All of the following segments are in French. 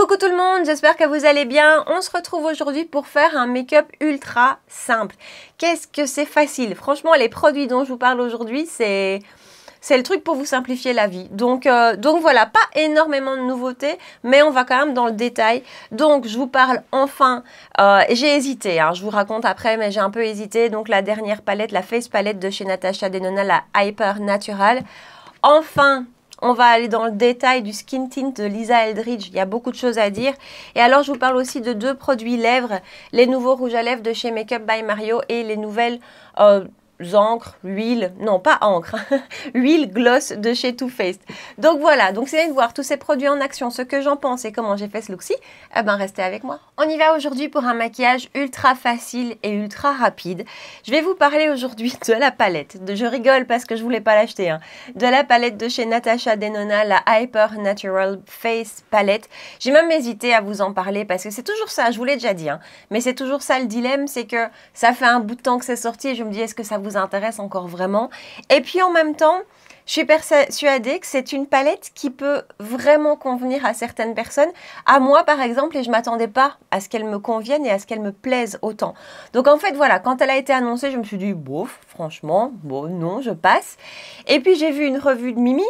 Coucou tout le monde, j'espère que vous allez bien. On se retrouve aujourd'hui pour faire un make-up ultra simple. Qu'est-ce que c'est facile? Franchement, les produits dont je vous parle aujourd'hui, c'est le truc pour vous simplifier la vie. Donc voilà, pas énormément de nouveautés, mais on va quand même dans le détail. Donc je vous parle enfin, j'ai hésité, hein, je vous raconte après, mais j'ai un peu hésité. Donc la dernière palette, la Face Palette de chez Natasha Denona, la Hyper Natural. Enfin, on va aller dans le détail du Skin Tint de Lisa Eldridge. Il y a beaucoup de choses à dire. Et alors, je vous parle aussi de deux produits lèvres. Les nouveaux rouges à lèvres de chez Makeup by Mario et les nouvelles encre, huile, non pas encre, huile gloss de chez Too Faced. Donc voilà, donc c'est de voir tous ces produits en action, ce que j'en pense et comment j'ai fait ce look-ci. Eh ben restez avec moi. On y va aujourd'hui pour un maquillage ultra facile et ultra rapide. Je vais vous parler aujourd'hui de la palette. Je rigole parce que je voulais pas l'acheter. Hein. De la palette de chez Natasha Denona, la Hyper Natural Face Palette. J'ai même hésité à vous en parler parce que c'est toujours ça, je vous l'ai déjà dit. Hein, mais c'est toujours ça le dilemme, c'est que ça fait un bout de temps que c'est sorti et je me dis est-ce que ça vous intéresse encore vraiment? Et puis en même temps, je suis persuadée que c'est une palette qui peut vraiment convenir à certaines personnes. À moi, par exemple, et je ne m'attendais pas à ce qu'elle me convienne et à ce qu'elle me plaise autant. Donc en fait, voilà, quand elle a été annoncée, je me suis dit, bof, franchement, bon, non, je passe. Et puis j'ai vu une revue de Mimi.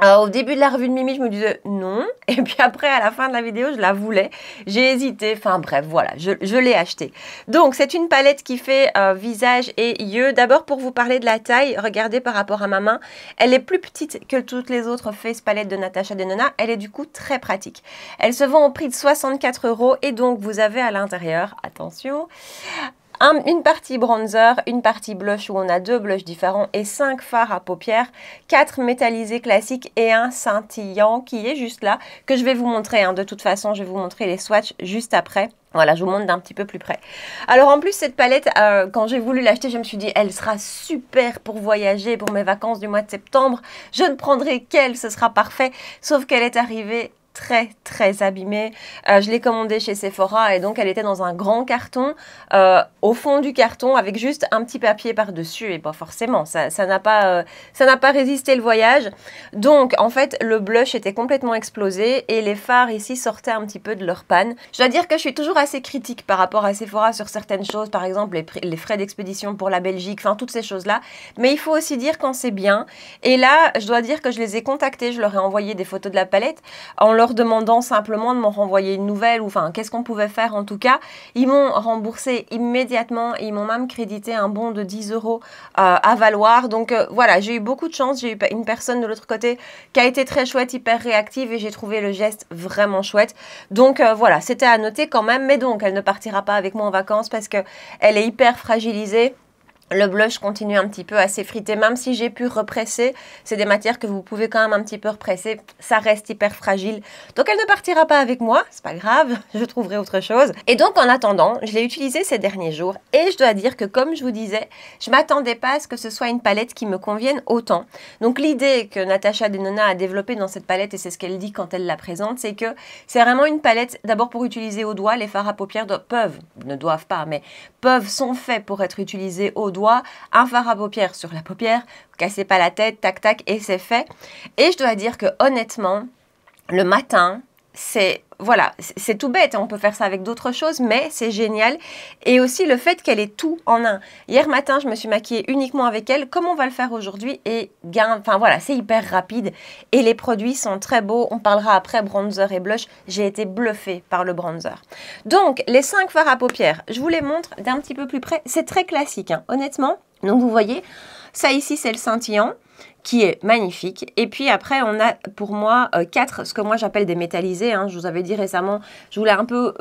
Au début de la revue de Mimi, je me disais non. Et puis après, à la fin de la vidéo, je la voulais. J'ai hésité. Enfin bref, voilà, je l'ai achetée. Donc, c'est une palette qui fait visage et yeux. D'abord, pour vous parler de la taille, regardez par rapport à ma main. Elle est plus petite que toutes les autres face palettes de Natasha Denona. Elle est du coup très pratique. Elle se vend au prix de 64 €. Et donc, vous avez à l'intérieur, attention... une partie bronzer, une partie blush où on a deux blushs différents et 5 fards à paupières, 4 métallisés classiques et un scintillant qui est juste là, que je vais vous montrer. Hein. De toute façon, je vais vous montrer les swatchs juste après. Voilà, je vous montre d'un petit peu plus près. Alors en plus, cette palette, quand j'ai voulu l'acheter, je me suis dit, elle sera super pour voyager, pour mes vacances du mois de septembre. Je ne prendrai qu'elle, ce sera parfait. Sauf qu'elle est arrivée très abîmée. Je l'ai commandée chez Sephora et donc elle était dans un grand carton au fond du carton avec juste un petit papier par-dessus et pas forcément, ça n'a pas résisté le voyage. Donc en fait le blush était complètement explosé et les fards ici sortaient un petit peu de leur panne. Je dois dire que je suis toujours assez critique par rapport à Sephora sur certaines choses, par exemple les frais d'expédition pour la Belgique, enfin toutes ces choses-là, mais il faut aussi dire quand c'est bien. Et là, je dois dire que je les ai contactés, je leur ai envoyé des photos de la palette en leur demandant simplement de m'en renvoyer une nouvelle ou enfin qu'est-ce qu'on pouvait faire en tout cas. Ils m'ont remboursé immédiatement et ils m'ont même crédité un bon de 10 € à valoir. Donc voilà, j'ai eu beaucoup de chance. J'ai eu une personne de l'autre côté qui a été très chouette, hyper réactive et j'ai trouvé le geste vraiment chouette. Donc voilà, c'était à noter quand même. Mais donc, elle ne partira pas avec moi en vacances parce qu'elle est hyper fragilisée. Le blush continue un petit peu à s'effriter, même si j'ai pu represser. C'est des matières que vous pouvez quand même un petit peu represser. Ça reste hyper fragile. Donc, elle ne partira pas avec moi. C'est pas grave, je trouverai autre chose. Et donc, en attendant, je l'ai utilisée ces derniers jours. Et je dois dire que, comme je vous disais, je ne m'attendais pas à ce que ce soit une palette qui me convienne autant. Donc, l'idée que Natasha Denona a développée dans cette palette, et c'est ce qu'elle dit quand elle la présente, c'est que c'est vraiment une palette, d'abord pour utiliser au doigt. Les fards à paupières ne doivent pas, mais sont faits pour être utilisés au doigt. Un fard à paupières sur la paupière, vous cassez pas la tête, tac tac et c'est fait. Et je dois dire que honnêtement, le matin, c'est tout bête, on peut faire ça avec d'autres choses, mais c'est génial. Et aussi le fait qu'elle ait tout en un. Hier matin, je me suis maquillée uniquement avec elle, comme on va le faire aujourd'hui, et enfin voilà, c'est hyper rapide. Et les produits sont très beaux, on parlera après bronzer et blush, j'ai été bluffée par le bronzer. Donc, les 5 fards à paupières, je vous les montre d'un petit peu plus près, c'est très classique, hein, honnêtement. Donc vous voyez, ça ici c'est le scintillant, qui est magnifique. Et puis après, on a pour moi 4, ce que moi j'appelle des métallisés. Hein. Je vous avais dit récemment, je voulais un peu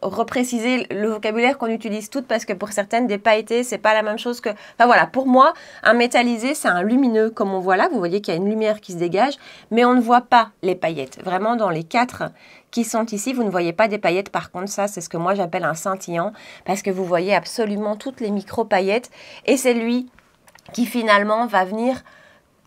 repréciser le vocabulaire qu'on utilise toutes parce que pour certaines, des pailletés, c'est pas la même chose que... Enfin voilà, pour moi, un métallisé, c'est un lumineux comme on voit là. Vous voyez qu'il y a une lumière qui se dégage, mais on ne voit pas les paillettes. Vraiment, dans les 4 qui sont ici, vous ne voyez pas des paillettes. Par contre, ça, c'est ce que moi j'appelle un scintillant parce que vous voyez absolument toutes les micro-paillettes. Et c'est lui qui finalement va venir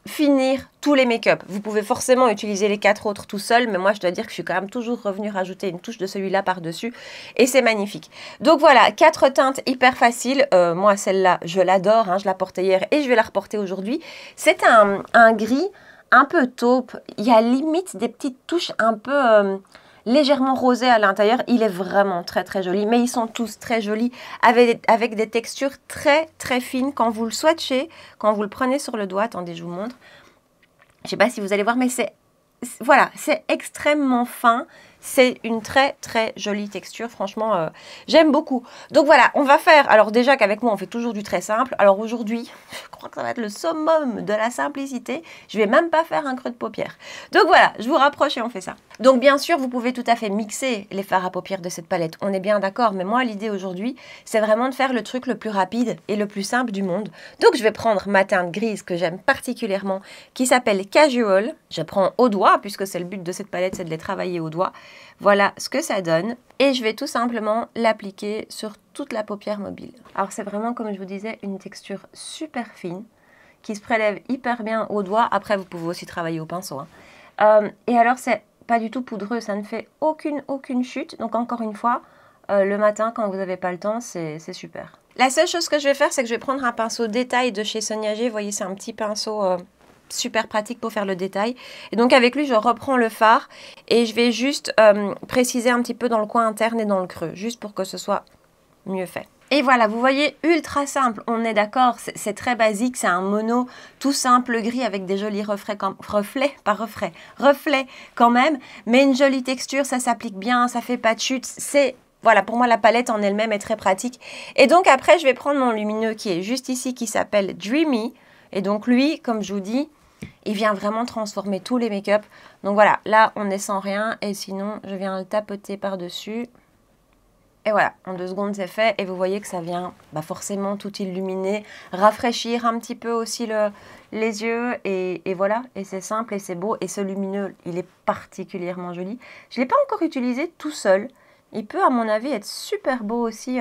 finir tous les make-up. Vous pouvez forcément utiliser les 4 autres tout seul, mais moi je dois dire que je suis quand même toujours revenue rajouter une touche de celui-là par-dessus et c'est magnifique. Donc voilà, 4 teintes hyper faciles. Moi celle-là, je l'adore, hein, je la portais hier et je vais la reporter aujourd'hui. C'est un gris un peu taupe. Il y a limite des petites touches un peu légèrement rosé à l'intérieur. Il est vraiment très très joli, mais ils sont tous très jolis avec des textures très très fines. Quand vous le swatchez, quand vous le prenez sur le doigt, attendez, je vous montre. Je ne sais pas si vous allez voir, mais voilà, c'est extrêmement fin. C'est une très très jolie texture, franchement, j'aime beaucoup. Donc voilà, on va faire, alors déjà qu'avec moi on fait toujours du très simple. Alors aujourd'hui, je crois que ça va être le summum de la simplicité. Je vais même pas faire un creux de paupière. Donc voilà, je vous rapproche et on fait ça. Donc bien sûr, vous pouvez tout à fait mixer les fards à paupières de cette palette. On est bien d'accord, mais moi l'idée aujourd'hui, c'est vraiment de faire le truc le plus rapide et le plus simple du monde. Donc je vais prendre ma teinte grise que j'aime particulièrement, qui s'appelle Casual. Je prends au doigt, puisque c'est le but de cette palette, c'est de les travailler au doigt. Voilà ce que ça donne. Et je vais tout simplement l'appliquer sur toute la paupière mobile. Alors c'est vraiment, comme je vous disais, une texture super fine, qui se prélève hyper bien au doigt. Après, vous pouvez aussi travailler au pinceau. Et alors, c'est pas du tout poudreux, ça ne fait aucune chute. Donc encore une fois, le matin, quand vous n'avez pas le temps, c'est super. La seule chose que je vais faire, c'est que je vais prendre un pinceau détail de chez Sonia G. Vous voyez, c'est un petit pinceau super pratique pour faire le détail. Et donc avec lui, je reprends le fard et je vais juste préciser un petit peu dans le coin interne et dans le creux, juste pour que ce soit mieux fait. Et voilà, vous voyez, ultra simple, on est d'accord, c'est très basique, c'est un mono tout simple gris avec des jolis reflets quand même, mais une jolie texture, ça s'applique bien, ça fait pas de chute, c'est... Voilà, pour moi, la palette en elle-même est très pratique. Et donc après, je vais prendre mon lumineux qui est juste ici, qui s'appelle Dreamy. Et donc lui, comme je vous dis, il vient vraiment transformer tous les make-up. Donc voilà, là, on est sans rien. Et sinon, je viens le tapoter par-dessus. Et voilà, en 2 secondes, c'est fait. Et vous voyez que ça vient forcément tout illuminer, rafraîchir un petit peu aussi les yeux. Et voilà, et c'est simple et c'est beau. Et ce lumineux, il est particulièrement joli. Je ne l'ai pas encore utilisé tout seul. Il peut, à mon avis, être super beau aussi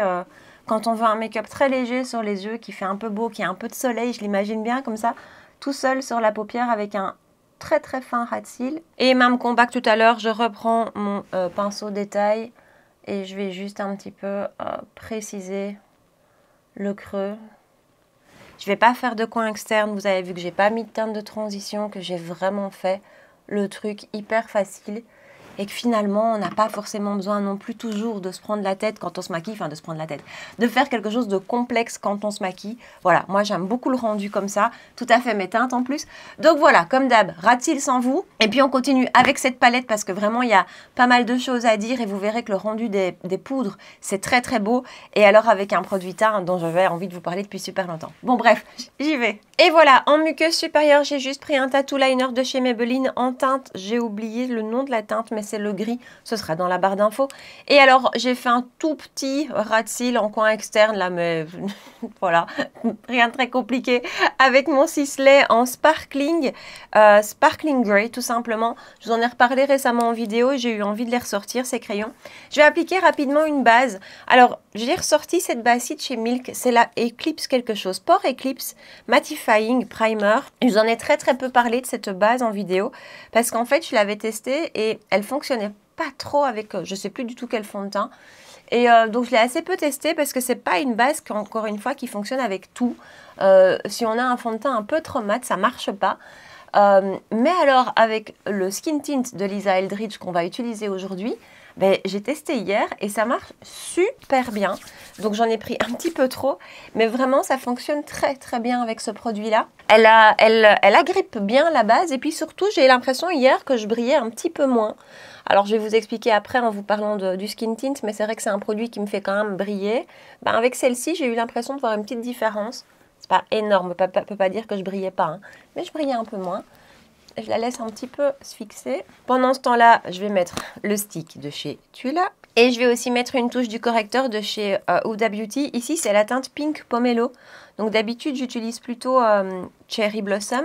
quand on veut un make-up très léger sur les yeux, qui fait un peu beau, qui a un peu de soleil. Je l'imagine bien comme ça, tout seul sur la paupière avec un très très fin ras de cils. Et même combat que tout à l'heure, je reprends mon pinceau détail et je vais juste un petit peu préciser le creux. Je ne vais pas faire de coin externe. Vous avez vu que j'ai pas mis de teinte de transition, que j'ai vraiment fait le truc hyper facile. Et que finalement, on n'a pas forcément besoin non plus toujours de se prendre la tête quand on se maquille, enfin de se prendre la tête, de faire quelque chose de complexe quand on se maquille. Voilà, moi j'aime beaucoup le rendu comme ça, tout à fait mes teintes en plus. Donc voilà, comme d'hab, rat-il sans vous. Et puis on continue avec cette palette parce que vraiment il y a pas mal de choses à dire et vous verrez que le rendu des poudres, c'est très très beau. Et alors avec un produit teint dont j'avais envie de vous parler depuis super longtemps. Bon bref, j'y vais. Et voilà, en muqueuse supérieure, j'ai juste pris un tattoo liner de chez Maybelline en teinte. J'ai oublié le nom de la teinte, mais c'est le gris. Ce sera dans la barre d'infos. Et alors, j'ai fait un tout petit ras de cils en coin externe, là, mais voilà, rien de très compliqué. Avec mon ciselet en sparkling grey, tout simplement. Je vous en ai reparlé récemment en vidéo. J'ai eu envie de les ressortir, ces crayons. Je vais appliquer rapidement une base. Alors, j'ai ressorti cette base-ci de chez Milk. C'est la Eclipse quelque chose. Pore Eclipse Mattifying Primer. Je vous en ai très très peu parlé de cette base en vidéo parce qu'en fait je l'avais testée et elle fonctionnait pas trop avec je sais plus du tout quel fond de teint et donc je l'ai assez peu testée parce que c'est pas une base encore une fois qui fonctionne avec tout. Si on a un fond de teint un peu trop mat, ça marche pas. Mais alors avec le Skin Tint de Lisa Eldridge qu'on va utiliser aujourd'hui, j'ai testé hier et ça marche super bien. Donc j'en ai pris un petit peu trop, mais vraiment ça fonctionne très très bien avec ce produit-là. Elle agrippe bien la base et puis surtout j'ai l'impression hier que je brillais un petit peu moins. Alors je vais vous expliquer après en vous parlant du Skin Tint, mais c'est vrai que c'est un produit qui me fait quand même briller. Avec celle-ci j'ai eu l'impression de voir une petite différence. C'est pas énorme, on peut pas dire que je brillais pas, hein, mais je brillais un peu moins. Je la laisse un petit peu se fixer. Pendant ce temps-là, je vais mettre le stick de chez Tula. Et je vais aussi mettre une touche du correcteur de chez Huda Beauty. Ici, c'est la teinte Pink Pomelo. Donc d'habitude, j'utilise plutôt Cherry Blossom.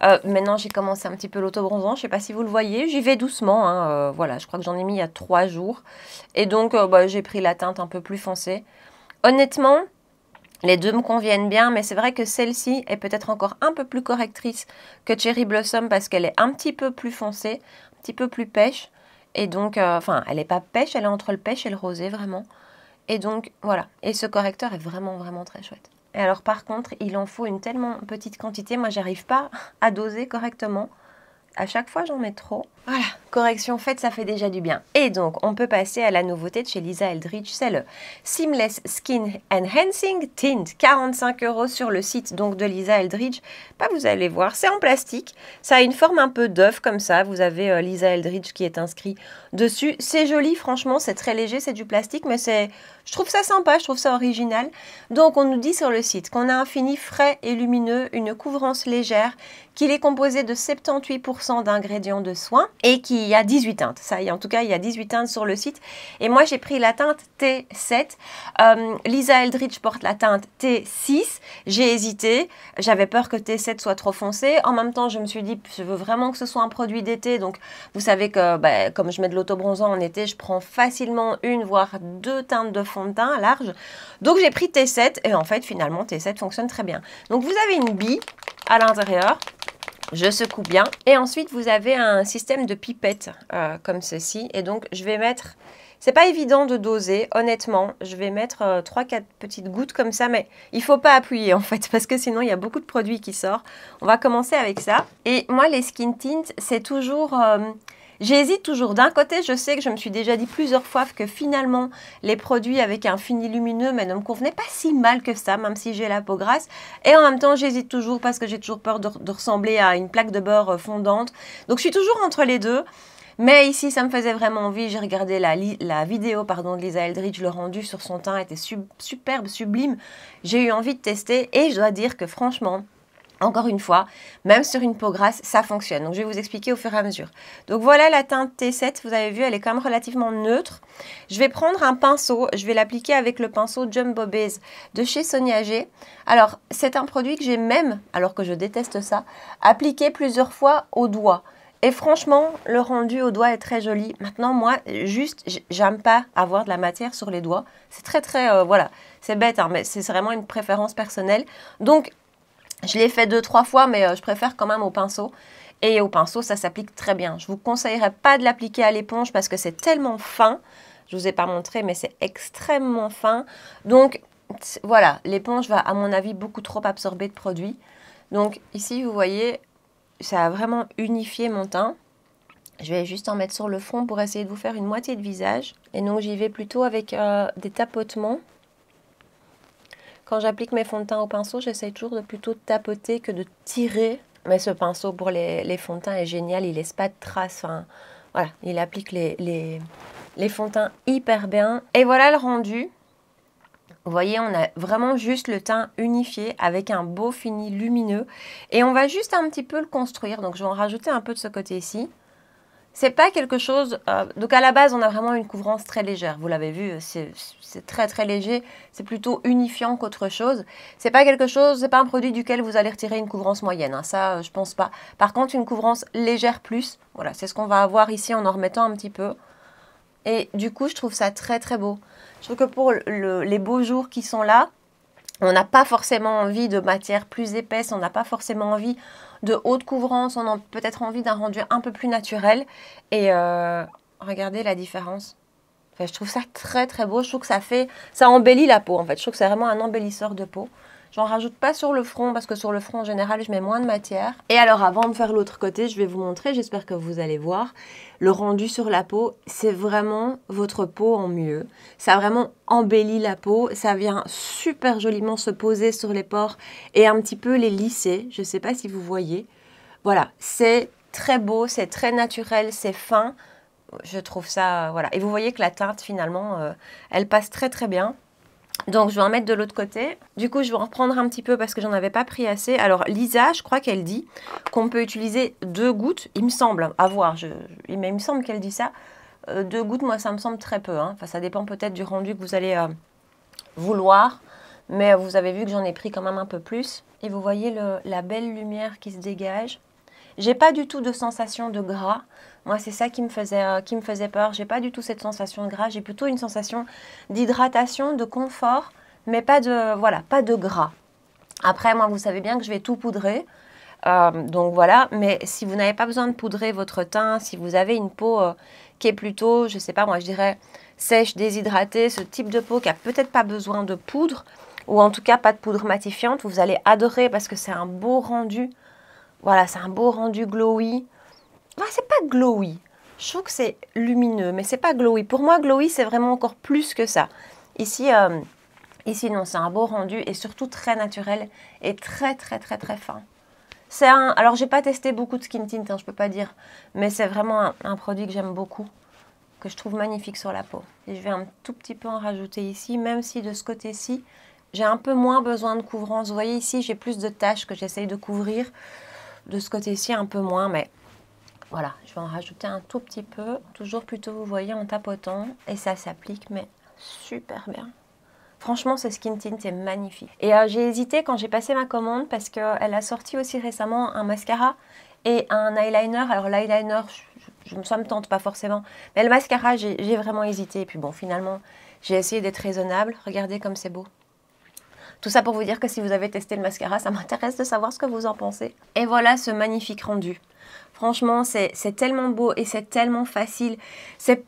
Maintenant, j'ai commencé un petit peu l'auto-bronzant. Je ne sais pas si vous le voyez. J'y vais doucement. Hein. Voilà, je crois que j'en ai mis il y a 3 jours. Et donc, j'ai pris la teinte un peu plus foncée. Honnêtement, les deux me conviennent bien, mais c'est vrai que celle-ci est peut-être encore un peu plus correctrice que Cherry Blossom parce qu'elle est un petit peu plus foncée, un petit peu plus pêche. Et donc, elle n'est pas pêche, elle est entre le pêche et le rosé vraiment. Et donc, voilà. Et ce correcteur est vraiment, vraiment très chouette. Et alors, par contre, il en faut une tellement petite quantité. Moi, j'arrive pas à doser correctement. À chaque fois, j'en mets trop. Voilà, correction faite, ça fait déjà du bien. Et donc, on peut passer à la nouveauté de chez Lisa Eldridge, c'est le Seamless Skin Enhancing Tint, 45 € sur le site donc de Lisa Eldridge. Bah, vous allez voir, c'est en plastique, ça a une forme un peu d'œuf comme ça, vous avez Lisa Eldridge qui est inscrit dessus. C'est joli, franchement, c'est très léger, c'est du plastique, mais je trouve ça sympa, je trouve ça original. Donc, on nous dit sur le site qu'on a un fini frais et lumineux, une couvrance légère, qu'il est composé de 78% d'ingrédients de soins et qu'il y a 18 teintes. Ça y est, en tout cas, il y a 18 teintes sur le site. Et moi, j'ai pris la teinte T7. Lisa Eldridge porte la teinte T6. J'ai hésité. J'avais peur que T7 soit trop foncé. En même temps, je me suis dit, je veux vraiment que ce soit un produit d'été. Donc, vous savez que bah, comme je mets de l'autobronzant en été, je prends facilement une, voire deux teintes de fond de teint large. Donc, j'ai pris T7 et en fait, finalement, T7 fonctionne très bien. Donc, vous avez une bille à l'intérieur. Je secoue bien. Et ensuite, vous avez un système de pipette comme ceci. Et donc, je vais mettre... C'est pas évident de doser, honnêtement. Je vais mettre 3-4 petites gouttes comme ça. Mais il faut pas appuyer, en fait, parce que sinon, il y a beaucoup de produits qui sortent. On va commencer avec ça. Et moi, les skin tints, c'est toujours... J'hésite toujours. D'un côté, je sais que je me suis déjà dit plusieurs fois que finalement, les produits avec un fini lumineux ne me convenaient pas si mal que ça, même si j'ai la peau grasse. Et en même temps, j'hésite toujours parce que j'ai toujours peur de ressembler à une plaque de beurre fondante. Donc, je suis toujours entre les deux. Mais ici, ça me faisait vraiment envie. J'ai regardé la vidéo de Lisa Eldridge. Le rendu sur son teint était superbe, sublime. J'ai eu envie de tester et je dois dire que franchement... Encore une fois, même sur une peau grasse, ça fonctionne. Donc, je vais vous expliquer au fur et à mesure. Donc, voilà la teinte T7. Vous avez vu, elle est quand même relativement neutre. Je vais prendre un pinceau. Je vais l'appliquer avec le pinceau Jumbo Base de chez Sonia G. Alors, c'est un produit que j'ai même, alors que je déteste ça, appliqué plusieurs fois au doigt. Et franchement, le rendu au doigt est très joli. Maintenant, moi, juste, j'aime pas avoir de la matière sur les doigts. C'est très, voilà. C'est bête, hein, mais c'est vraiment une préférence personnelle. Donc, je l'ai fait 2-3 fois, mais je préfère quand même au pinceau. Et au pinceau, ça s'applique très bien. Je ne vous conseillerais pas de l'appliquer à l'éponge parce que c'est tellement fin. Je ne vous ai pas montré, mais c'est extrêmement fin. Donc, voilà, l'éponge va, à mon avis, beaucoup trop absorber de produit. Donc, ici, vous voyez, ça a vraiment unifié mon teint. Je vais juste en mettre sur le front pour essayer de vous faire une moitié de visage. Et donc, j'y vais plutôt avec des tapotements. Quand j'applique mes fonds de teint au pinceau, j'essaye toujours de plutôt tapoter que de tirer. Mais ce pinceau pour les fonds de teint est génial, il ne laisse pas de traces. Enfin, voilà, il applique les fonds de teint hyper bien. Et voilà le rendu. Vous voyez, on a vraiment juste le teint unifié avec un beau fini lumineux. Et on va juste un petit peu le construire. Donc, je vais en rajouter un peu de ce côté-ci. C'est pas quelque chose... donc, à la base, on a vraiment une couvrance très légère. Vous l'avez vu, c'est très léger. C'est plutôt unifiant qu'autre chose. C'est pas quelque chose... C'est pas un produit duquel vous allez retirer une couvrance moyenne. Hein. Ça, je pense pas. Par contre, une couvrance légère plus. Voilà, c'est ce qu'on va avoir ici en remettant un petit peu. Et du coup, je trouve ça très beau. Je trouve que pour les beaux jours qui sont là, on n'a pas forcément envie de matière plus épaisse. On n'a pas forcément envie... de haute couvrance, on a peut-être envie d'un rendu un peu plus naturel. Et regardez la différence. Enfin, je trouve ça très beau. Je trouve que ça embellit la peau en fait. Je trouve que c'est vraiment un embellisseur de peau. J'en rajoute pas sur le front parce que sur le front en général je mets moins de matière. Et alors avant de faire l'autre côté, je vais vous montrer, j'espère que vous allez voir. Le rendu sur la peau, c'est vraiment votre peau en mieux. Ça vraiment embellit la peau. Ça vient super joliment se poser sur les pores et un petit peu les lisser. Je ne sais pas si vous voyez. Voilà, c'est très beau, c'est très naturel, c'est fin. Je trouve ça, voilà. Et vous voyez que la teinte finalement, elle passe très bien. Donc, je vais en mettre de l'autre côté. Du coup, je vais en reprendre un petit peu parce que j'en avais pas pris assez. Alors, Lisa, je crois qu'elle dit qu'on peut utiliser 2 gouttes. Il me semble, à voir, mais il me semble qu'elle dit ça. 2 gouttes, moi, ça me semble très peu. Hein. Enfin, ça dépend peut-être du rendu que vous allez vouloir. Mais vous avez vu que j'en ai pris quand même un peu plus. Et vous voyez la belle lumière qui se dégage. J'ai pas du tout de sensation de gras. Moi, c'est ça qui me faisait peur. J'ai pas du tout cette sensation de gras. J'ai plutôt une sensation d'hydratation, de confort, mais pas de gras. Après, moi, vous savez bien que je vais tout poudrer. Donc voilà, mais si vous n'avez pas besoin de poudrer votre teint, si vous avez une peau qui est plutôt, je sais pas, moi je dirais sèche, déshydratée, ce type de peau qui a peut-être pas besoin de poudre, ou en tout cas pas de poudre matifiante, vous allez adorer parce que c'est un beau rendu. Voilà, c'est un beau rendu glowy. c'est pas glowy. Je trouve que c'est lumineux, mais c'est pas glowy. Pour moi, glowy, c'est vraiment encore plus que ça. Ici, ici non, c'est un beau rendu et surtout très naturel et très, très, très, très fin. Alors, j'ai pas testé beaucoup de skin tint, hein, je peux pas dire, mais c'est vraiment un produit que j'aime beaucoup, que je trouve magnifique sur la peau. Et je vais un tout petit peu en rajouter ici, même si de ce côté-ci, j'ai un peu moins besoin de couvrance. Vous voyez ici, j'ai plus de taches que j'essaye de couvrir. De ce côté-ci, un peu moins, mais voilà, je vais en rajouter un tout petit peu. Toujours plutôt, vous voyez, en tapotant. Et ça s'applique, mais super bien. Franchement, ce skin tint est magnifique. Et j'ai hésité quand j'ai passé ma commande parce qu'elle a sorti aussi récemment un mascara et un eyeliner. Alors l'eyeliner, ça me tente pas forcément. Mais le mascara, j'ai vraiment hésité. Et puis bon, finalement, j'ai essayé d'être raisonnable. Regardez comme c'est beau. Tout ça pour vous dire que si vous avez testé le mascara, ça m'intéresse de savoir ce que vous en pensez. Et voilà ce magnifique rendu. Franchement, c'est tellement beau et c'est tellement facile. C'est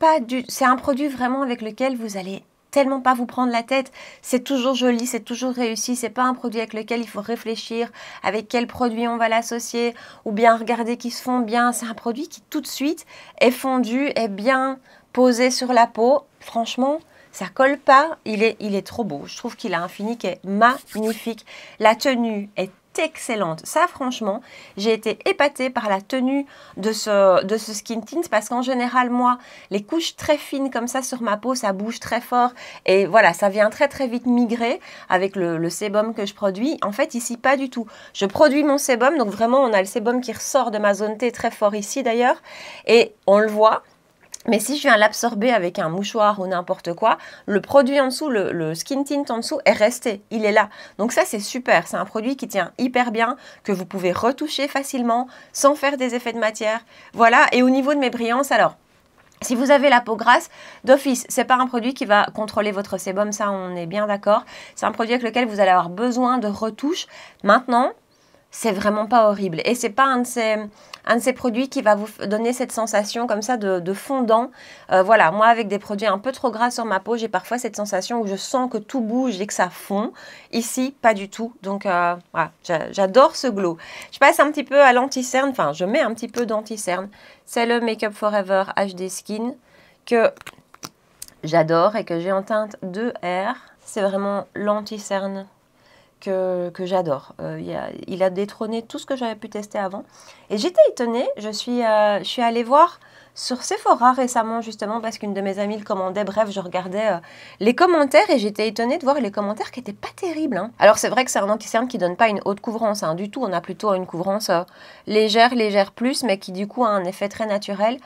un produit vraiment avec lequel vous allez tellement pas vous prendre la tête. C'est toujours joli, c'est toujours réussi. C'est pas un produit avec lequel il faut réfléchir avec quel produit on va l'associer ou bien regarder qui se fond bien. C'est un produit qui tout de suite est fondu, est bien posé sur la peau. Franchement, ça colle pas. Il est trop beau. Je trouve qu'il a un fini qui est magnifique. La tenue est excellente. Ça, franchement, j'ai été épatée par la tenue de ce skin tint parce qu'en général, moi, les couches très fines comme ça sur ma peau, ça bouge très fort et voilà, ça vient très très vite migrer avec le sébum que je produis. En fait, ici, pas du tout. Je produis mon sébum, donc vraiment, on a le sébum qui ressort de ma zone T très fort ici d'ailleurs et on le voit. Mais si je viens l'absorber avec un mouchoir ou n'importe quoi, le produit en dessous, le skin tint en dessous est resté, il est là. Donc ça c'est super, c'est un produit qui tient hyper bien, que vous pouvez retoucher facilement, sans faire des effets de matière. Voilà, et au niveau de mes brillances, alors, si vous avez la peau grasse, d'office, c'est pas un produit qui va contrôler votre sébum, ça on est bien d'accord. C'est un produit avec lequel vous allez avoir besoin de retouches. Maintenant, c'est vraiment pas horrible. Et c'est pas un de ces produits qui va vous donner cette sensation comme ça de fondant. Voilà, moi avec des produits un peu trop gras sur ma peau, j'ai parfois cette sensation où je sens que tout bouge et que ça fond. Ici, pas du tout. Donc voilà, j'adore ce glow. Je passe un petit peu à l'anti-cerne, enfin je mets un petit peu d'anti-cerne. C'est le Make Up Forever HD Skin que j'adore et que j'ai en teinte 2R. C'est vraiment l'anti-cerne que j'adore. Il a détrôné tout ce que j'avais pu tester avant. Et j'étais étonnée, je suis allée voir sur Sephora récemment justement parce qu'une de mes amies le commandait. Bref, je regardais les commentaires et j'étais étonnée de voir les commentaires qui n'étaient pas terribles. Hein. Alors c'est vrai que c'est un anti-cerne qui ne donne pas une haute couvrance du tout. On a plutôt une couvrance légère plus, mais qui du coup a un effet très naturel.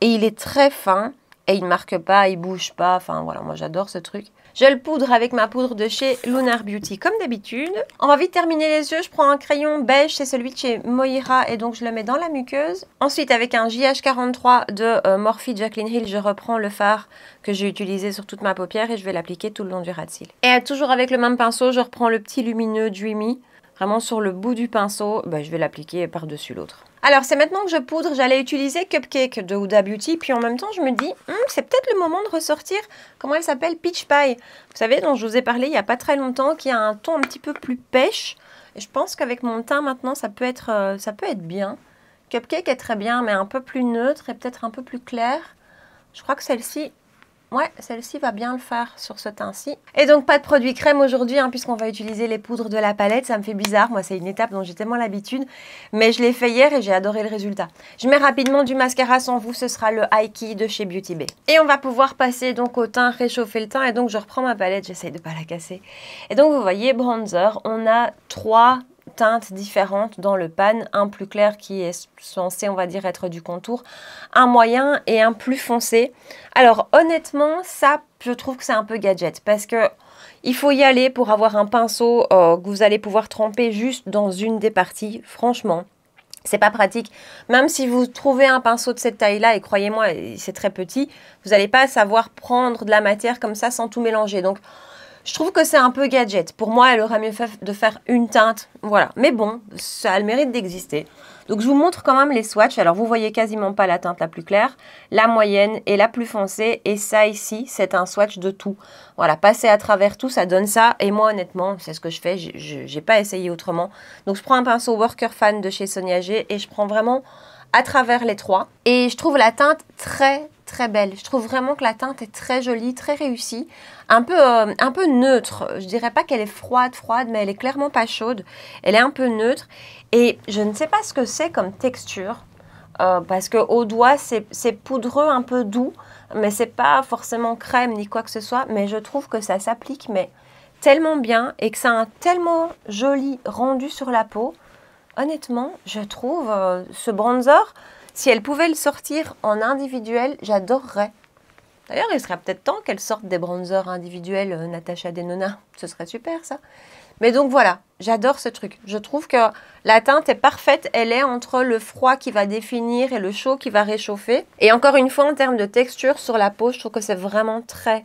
Et il est très fin et il ne marque pas, il ne bouge pas. Enfin voilà, moi j'adore ce truc. Je le poudre avec ma poudre de chez Lunar Beauty comme d'habitude. On va vite terminer les yeux. Je prends un crayon beige, c'est celui de chez Moira et donc je le mets dans la muqueuse. Ensuite avec un JH43 de Morphe Jaclyn Hill, je reprends le fard que j'ai utilisé sur toute ma paupière et je vais l'appliquer tout le long du ras de cils. Et toujours avec le même pinceau, je reprends le petit lumineux Dreamy. Vraiment sur le bout du pinceau, je vais l'appliquer par-dessus l'autre. Alors, c'est maintenant que je poudre, j'allais utiliser Cupcake de Huda Beauty, puis en même temps, je me dis, c'est peut-être le moment de ressortir, comment elle s'appelle, Peach Pie. Vous savez, dont je vous ai parlé il n'y a pas très longtemps, qui a un ton un petit peu plus pêche. Et je pense qu'avec mon teint maintenant, ça peut être bien. Cupcake est très bien, mais un peu plus neutre et peut-être un peu plus clair. Je crois que celle-ci... Ouais, celle-ci va bien le faire sur ce teint-ci. Et donc, pas de produit crème aujourd'hui, puisqu'on va utiliser les poudres de la palette. Ça me fait bizarre. Moi, c'est une étape dont j'ai tellement l'habitude. Mais je l'ai fait hier et j'ai adoré le résultat. Je mets rapidement du mascara sans vous. Ce sera le High Key de chez Beauty Bay. Et on va pouvoir passer donc au teint, réchauffer le teint. Et donc, je reprends ma palette. J'essaye de ne pas la casser. Et donc, vous voyez, bronzer. On a 3 teintes différentes dans le pan, un plus clair qui est censé, on va dire, être du contour, un moyen et un plus foncé. Alors honnêtement, ça, je trouve que c'est un peu gadget parce que il faut y aller pour avoir un pinceau que vous allez pouvoir tremper juste dans une des parties. Franchement, c'est pas pratique. Même si vous trouvez un pinceau de cette taille-là, et croyez-moi, c'est très petit, vous n'allez pas savoir prendre de la matière comme ça sans tout mélanger. Donc, je trouve que c'est un peu gadget. Pour moi, elle aurait mieux fait de faire une teinte. Voilà. Mais bon, ça a le mérite d'exister. Donc, je vous montre quand même les swatchs. Alors, vous voyez quasiment pas la teinte la plus claire, la moyenne et la plus foncée. Et ça, ici, c'est un swatch de tout. Voilà, passer à travers tout, ça donne ça. Et moi, honnêtement, c'est ce que je fais. J'ai pas essayé autrement. Donc, je prends un pinceau Worker Fan de chez Sonia G et je prends vraiment à travers les trois. Et je trouve la teinte très belle. Je trouve vraiment que la teinte est très jolie, très réussie. Un peu neutre. Je dirais pas qu'elle est froide, mais elle est clairement pas chaude. Elle est un peu neutre. Et je ne sais pas ce que c'est comme texture. Parce qu'au doigt, c'est poudreux, un peu doux. Mais c'est pas forcément crème ni quoi que ce soit. Mais je trouve que ça s'applique mais tellement bien. Et que ça a un tellement joli rendu sur la peau. Honnêtement, je trouve ce bronzer, si elle pouvait le sortir en individuel, j'adorerais. D'ailleurs, il serait peut-être temps qu'elle sorte des bronzers individuels, Natasha Denona. Ce serait super, ça. Mais donc voilà, j'adore ce truc. Je trouve que la teinte est parfaite. Elle est entre le froid qui va définir et le chaud qui va réchauffer. Et encore une fois, en termes de texture sur la peau, je trouve que c'est vraiment très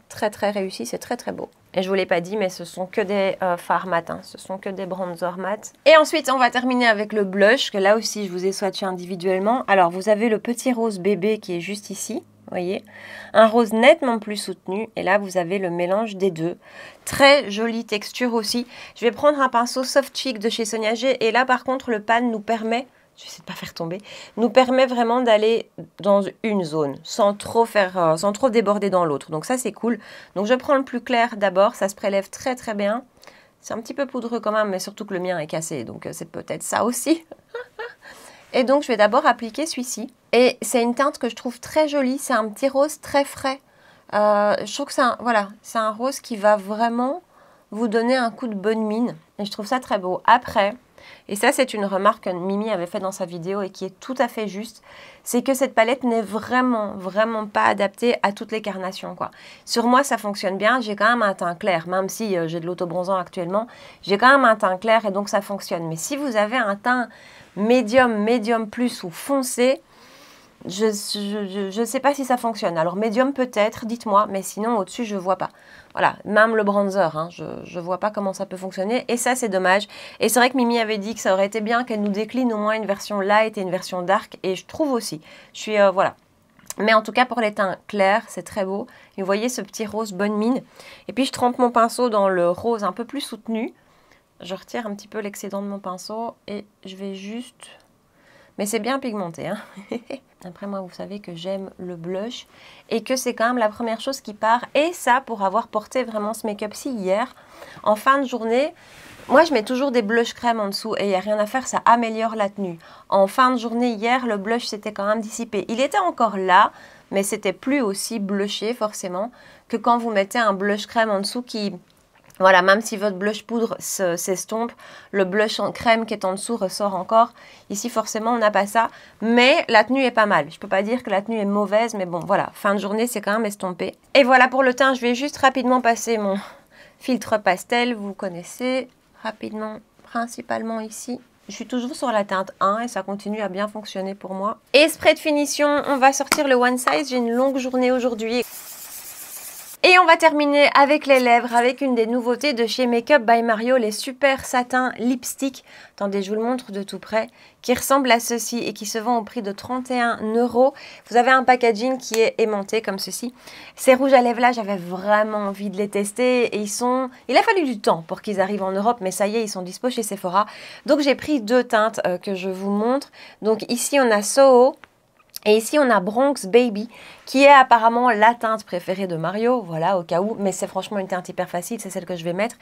réussi. C'est très beau. Et je vous l'ai pas dit, mais ce sont que des fards mat. Hein. Ce sont que des bronzers mat. Et ensuite, on va terminer avec le blush, que là aussi, je vous ai swatché individuellement. Alors, vous avez le petit rose bébé qui est juste ici. Vous voyez, un rose nettement plus soutenu. Et là, vous avez le mélange des deux. Très jolie texture aussi. Je vais prendre un pinceau Soft Cheek de chez Sonia G. Et là, par contre, le pan nous permet, je vais essayer de pas faire tomber, nous permet vraiment d'aller dans une zone sans trop déborder dans l'autre. Donc ça, c'est cool. Donc je prends le plus clair d'abord. Ça se prélève très bien. C'est un petit peu poudreux quand même, mais surtout que le mien est cassé. Donc c'est peut-être ça aussi. Et donc, je vais d'abord appliquer celui-ci. Et c'est une teinte que je trouve très jolie. C'est un petit rose très frais. Je trouve que c'est un rose qui va vraiment vous donner un coup de bonne mine. Et je trouve ça très beau. Après, et ça, c'est une remarque que Mimi avait fait dans sa vidéo et qui est tout à fait juste, c'est que cette palette n'est vraiment pas adaptée à toutes les carnations, quoi. Sur moi, ça fonctionne bien. J'ai quand même un teint clair, même si j'ai de l'autobronzant actuellement. J'ai quand même un teint clair et donc ça fonctionne. Mais si vous avez un teint médium plus ou foncé, je ne sais pas si ça fonctionne. Alors médium peut-être, dites-moi, mais sinon au-dessus je ne vois pas. Voilà, même le bronzer, hein, je ne vois pas comment ça peut fonctionner et ça c'est dommage. Et c'est vrai que Mimi avait dit que ça aurait été bien qu'elle nous décline au moins une version light et une version dark et je trouve aussi. Je suis, voilà. Mais en tout cas pour les teints clairs, c'est très beau. Et vous voyez ce petit rose bonne mine. Et puis je trempe mon pinceau dans le rose un peu plus soutenu. Je retire un petit peu l'excédent de mon pinceau et je vais juste... Mais c'est bien pigmenté, hein. Après, moi, vous savez que j'aime le blush et que c'est quand même la première chose qui part. Et ça, pour avoir porté vraiment ce make-up-ci hier, en fin de journée, moi, je mets toujours des blush crème en dessous et il n'y a rien à faire, ça améliore la tenue. En fin de journée, hier, le blush s'était quand même dissipé. Il était encore là, mais c'était plus aussi blushé, forcément, que quand vous mettez un blush crème en dessous qui... Voilà, même si votre blush poudre s'estompe, le blush en crème qui est en dessous ressort encore. Ici, forcément, on n'a pas ça. Mais la tenue est pas mal. Je ne peux pas dire que la tenue est mauvaise, mais bon, voilà. Fin de journée, c'est quand même estompé. Et voilà pour le teint. Je vais juste rapidement passer mon filtre pastel. Vous connaissez rapidement, principalement ici. Je suis toujours sur la teinte 1 et ça continue à bien fonctionner pour moi. Et spray de finition, on va sortir le One Size. J'ai une longue journée aujourd'hui. Et on va terminer avec les lèvres, avec une des nouveautés de chez Makeup by Mario, les super satin lipstick. Attendez, je vous le montre de tout près, qui ressemble à ceci et qui se vend au prix de 31 €. Vous avez un packaging qui est aimanté comme ceci. Ces rouges à lèvres là, j'avais vraiment envie de les tester et il a fallu du temps pour qu'ils arrivent en Europe, mais ça y est, ils sont dispo chez Sephora. Donc j'ai pris deux teintes que je vous montre. Donc ici on a Soho. Et ici, on a Bronx Baby, qui est apparemment la teinte préférée de Mario, voilà, au cas où. Mais c'est franchement une teinte hyper facile, c'est celle que je vais mettre.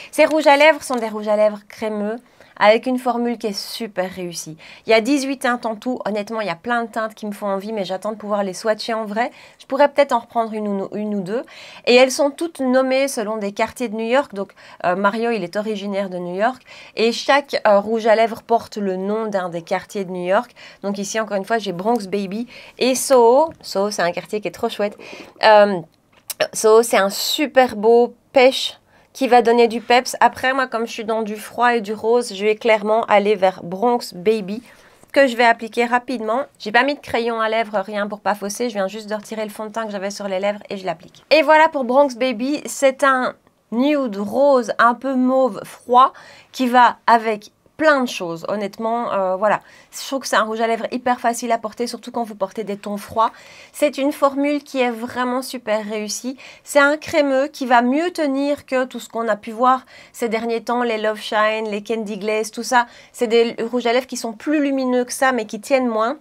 Ces rouges à lèvres sont des rouges à lèvres crémeux, avec une formule qui est super réussie. Il y a 18 teintes en tout. Honnêtement, il y a plein de teintes qui me font envie, mais j'attends de pouvoir les swatcher en vrai. Je pourrais peut-être en reprendre une ou deux. Et elles sont toutes nommées selon des quartiers de New York. Donc, Mario, il est originaire de New York. Et chaque rouge à lèvres porte le nom d'un des quartiers de New York. Donc ici, encore une fois, j'ai Bronx Baby et Soho. Soho, c'est un quartier qui est trop chouette. Soho, c'est un super beau pêche qui va donner du peps. Après, moi, comme je suis dans du froid et du rose, je vais clairement aller vers Bronx Baby, que je vais appliquer rapidement. J'ai pas mis de crayon à lèvres, rien pour pas fausser. Je viens juste de retirer le fond de teint que j'avais sur les lèvres et je l'applique. Et voilà pour Bronx Baby. C'est un nude rose un peu mauve froid qui va avec plein de choses, honnêtement, voilà. Je trouve que c'est un rouge à lèvres hyper facile à porter, surtout quand vous portez des tons froids. C'est une formule qui est vraiment super réussie. C'est un crémeux qui va mieux tenir que tout ce qu'on a pu voir ces derniers temps, les Love Shine, les Candy Glaze, tout ça. C'est des rouges à lèvres qui sont plus lumineux que ça, mais qui tiennent moins.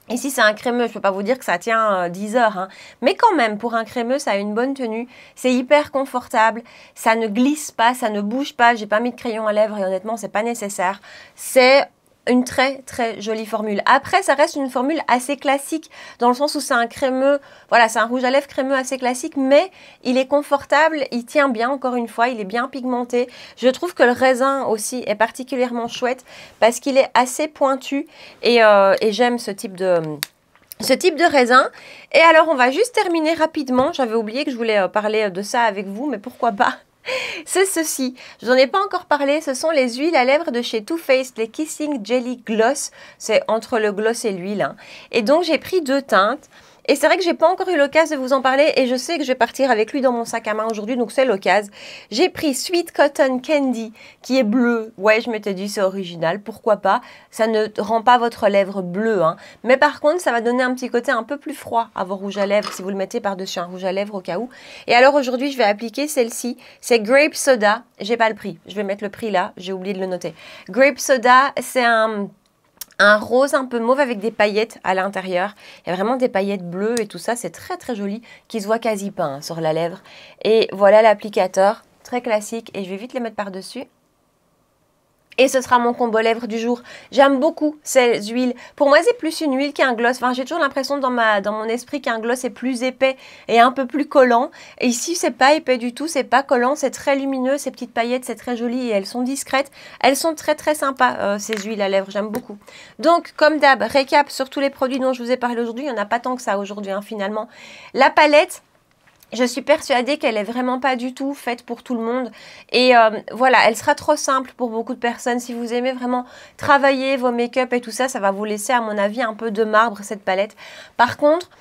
Et si c'est un crémeux, je ne peux pas vous dire que ça tient 10 heures, hein. Mais quand même, pour un crémeux, ça a une bonne tenue. C'est hyper confortable, ça ne glisse pas, ça ne bouge pas. J'ai pas mis de crayon à lèvres et honnêtement, c'est pas nécessaire. C'est une très très jolie formule. Après, ça reste une formule assez classique dans le sens où c'est un crémeux, voilà, c'est un rouge à lèvres crémeux assez classique, mais il est confortable, il tient bien, encore une fois, il est bien pigmenté. Je trouve que le raisin aussi est particulièrement chouette parce qu'il est assez pointu et j'aime ce type de raisin. Et alors, on va juste terminer rapidement. J'avais oublié que je voulais parler de ça avec vous, mais pourquoi pas? C'est ceci, je n'en ai pas encore parlé, ce sont les huiles à lèvres de chez Too Faced, les Kissing Jelly Gloss, c'est entre le gloss et l'huile, hein. Et donc j'ai pris 2 teintes, et c'est vrai que j'ai pas encore eu l'occasion de vous en parler, et je sais que je vais partir avec lui dans mon sac à main aujourd'hui, donc c'est l'occasion. J'ai pris Sweet Cotton Candy, qui est bleu, ouais je m'étais dit c'est original, pourquoi pas, ça ne rend pas votre lèvre bleue, hein. Mais par contre ça va donner un petit côté un peu plus froid à vos rouges à lèvres, si vous le mettez par-dessus un rouge à lèvres au cas où. Et alors aujourd'hui je vais appliquer celle-ci, c'est Grape Soda, j'ai pas le prix, je vais mettre le prix là, j'ai oublié de le noter. Grape Soda, c'est un rose un peu mauve avec des paillettes à l'intérieur. Il y a vraiment des paillettes bleues et tout ça, c'est très très joli, qui se voit quasi pas hein, sur la lèvre. Et voilà l'applicateur, très classique, et je vais vite les mettre par-dessus. Et ce sera mon combo lèvres du jour. J'aime beaucoup ces huiles. Pour moi, c'est plus une huile qu'un gloss. Enfin, j'ai toujours l'impression dans mon esprit qu'un gloss est plus épais et un peu plus collant. Et ici, c'est pas épais du tout, c'est pas collant, c'est très lumineux. Ces petites paillettes, c'est très joli et elles sont discrètes. Elles sont très très sympas, ces huiles à lèvres. J'aime beaucoup. Donc, comme d'hab, récap sur tous les produits dont je vous ai parlé aujourd'hui. Il n'y en a pas tant que ça aujourd'hui, hein, finalement. La palette. Je suis persuadée qu'elle est vraiment pas du tout faite pour tout le monde. Et voilà, elle sera trop simple pour beaucoup de personnes. Si vous aimez vraiment travailler vos make-up et tout ça, ça va vous laisser, à mon avis, un peu de marbre, cette palette. Par contre,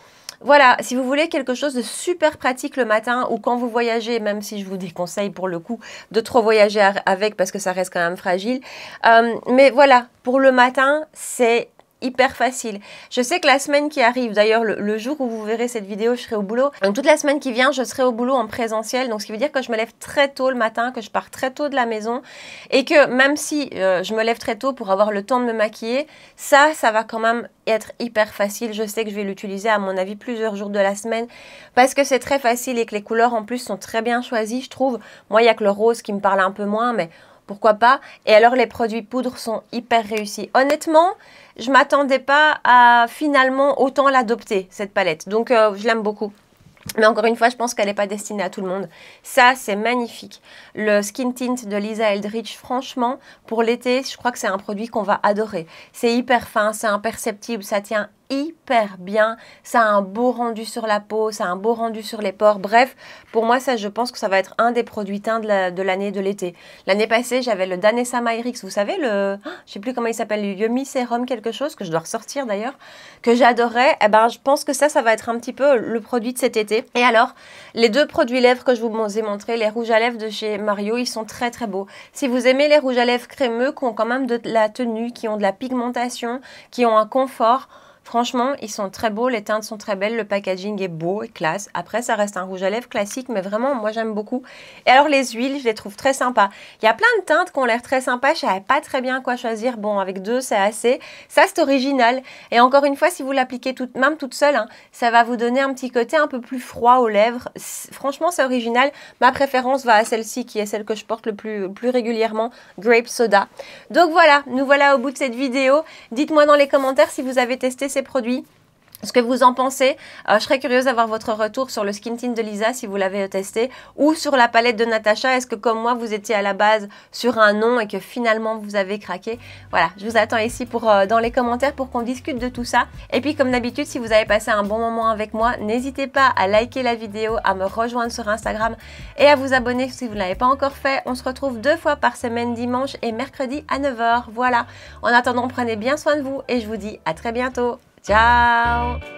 voilà, si vous voulez quelque chose de super pratique le matin ou quand vous voyagez, même si je vous déconseille pour le coup de trop voyager avec parce que ça reste quand même fragile. Mais voilà, pour le matin, c'est hyper facile. Je sais que la semaine qui arrive, d'ailleurs le jour où vous verrez cette vidéo, je serai au boulot. Donc toute la semaine qui vient, je serai au boulot en présentiel. Donc ce qui veut dire que je me lève très tôt le matin, que je pars très tôt de la maison et que même si je me lève très tôt pour avoir le temps de me maquiller, ça va quand même être hyper facile. Je sais que je vais l'utiliser à mon avis plusieurs jours de la semaine parce que c'est très facile et que les couleurs en plus sont très bien choisies, je trouve. Moi, il n'y a que le rose qui me parle un peu moins, mais pourquoi pas. Et alors les produits poudre sont hyper réussis. Honnêtement, je m'attendais pas à finalement autant l'adopter, cette palette. Donc je l'aime beaucoup. Mais encore une fois, je pense qu'elle n'est pas destinée à tout le monde. Ça, c'est magnifique. Le Skin Tint de Lisa Eldridge, franchement, pour l'été, je crois que c'est un produit qu'on va adorer. C'est hyper fin, c'est imperceptible, ça tient hyper bien, ça a un beau rendu sur la peau, ça a un beau rendu sur les pores. Bref, pour moi, ça, je pense que ça va être un des produits teints de l'année de l'été. L'année passée, j'avais le Danessa Myrix, vous savez, je sais plus comment il s'appelle, le Yummy Serum quelque chose, que je dois ressortir d'ailleurs, que j'adorais. Eh ben, je pense que ça va être un petit peu le produit de cet été. Et alors, les 2 produits lèvres que je vous ai montrés, les rouges à lèvres de chez Mario, ils sont très très beaux. Si vous aimez les rouges à lèvres crémeux, qui ont quand même de la tenue, qui ont de la pigmentation, qui ont un confort, franchement, ils sont très beaux, les teintes sont très belles, le packaging est beau et classe. Après, ça reste un rouge à lèvres classique, mais vraiment, moi, j'aime beaucoup. Et alors, les huiles, je les trouve très sympas. Il y a plein de teintes qui ont l'air très sympas, je ne savais pas très bien quoi choisir. Bon, avec 2, c'est assez. Ça, c'est original. Et encore une fois, si vous l'appliquez même toute seule, hein, ça va vous donner un petit côté un peu plus froid aux lèvres. Franchement, c'est original. Ma préférence va à celle-ci, qui est celle que je porte le plus régulièrement, Grape Soda. Donc voilà, nous voilà au bout de cette vidéo. Dites-moi dans les commentaires si vous avez testé ces produits, ce que vous en pensez. Je serais curieuse d'avoir votre retour sur le Skin Tint de Lisa si vous l'avez testé, ou sur la palette de Natasha. Est-ce que comme moi vous étiez à la base sur un nom et que finalement vous avez craqué? Voilà, je vous attends ici dans les commentaires pour qu'on discute de tout ça. Et puis comme d'habitude, si vous avez passé un bon moment avec moi, n'hésitez pas à liker la vidéo, à me rejoindre sur Instagram et à vous abonner si vous ne l'avez pas encore fait. On se retrouve 2 fois par semaine, dimanche et mercredi à 9 h. Voilà, en attendant, prenez bien soin de vous et je vous dis à très bientôt. Ciao!